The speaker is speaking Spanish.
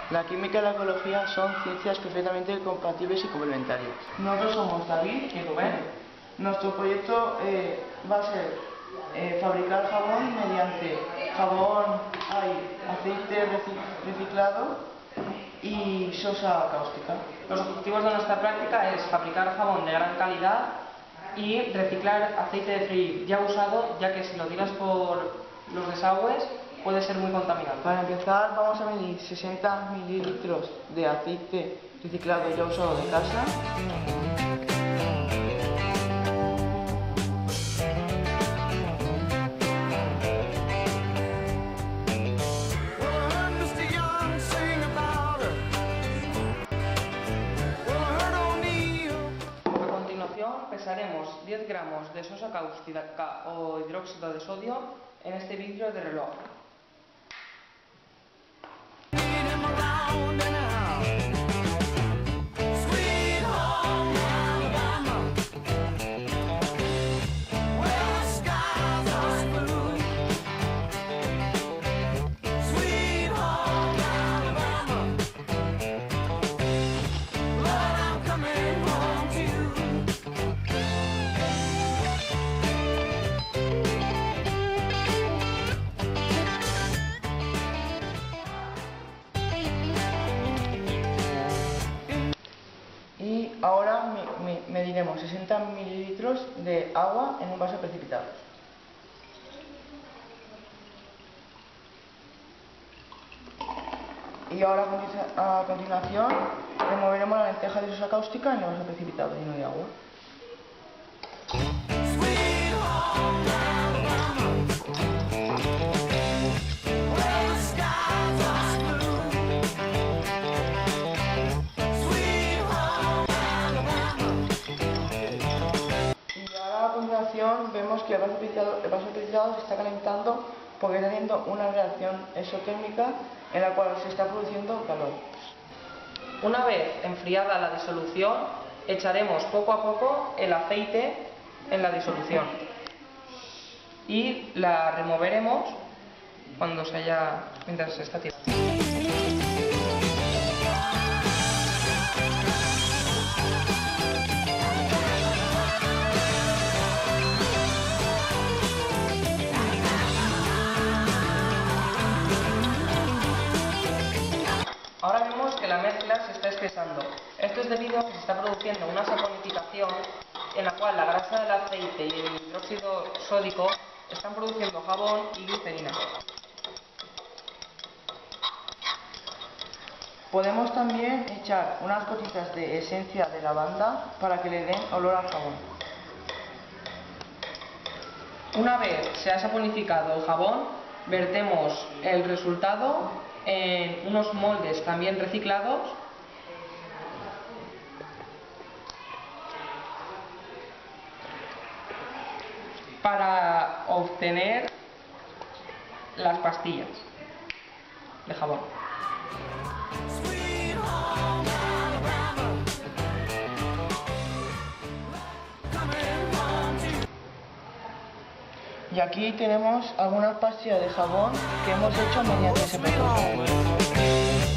La química y la ecología son ciencias perfectamente compatibles y complementarias. Nosotros somos David y Rubén. Nuestro proyecto va a ser fabricar jabón mediante jabón, aceite reciclado y sosa cáustica. Los objetivos de nuestra práctica es fabricar jabón de gran calidad y reciclar aceite de freír ya usado, ya que si lo tiras por los desagües puede ser muy contaminante. Para empezar vamos a medir 60 mililitros de aceite reciclado ya usado de casa. A continuación pesaremos 10 gramos de sosa cáustica o hidróxido de sodio en este vidrio de reloj. Y ahora mediremos 60 mililitros de agua en un vaso precipitado. Y ahora a continuación removeremos la lenteja de sosa cáustica en el vaso precipitado lleno de agua. Vemos que el vaso precipitado se está calentando porque está haciendo una reacción exotérmica en la cual se está produciendo calor. Una vez enfriada la disolución, echaremos poco a poco el aceite en la disolución y la removeremos mientras se está tirando. Ahora vemos que la mezcla se está espesando. Esto es debido a que se está produciendo una saponificación en la cual la grasa del aceite y el hidróxido sódico están produciendo jabón y glicerina. Podemos también echar unas gotitas de esencia de lavanda para que le den olor al jabón. Una vez se ha saponificado el jabón, vertemos el resultado en unos moldes también reciclados para obtener las pastillas de jabón. Y aquí tenemos algunas pastillas de jabón que hemos hecho mediante ese proceso.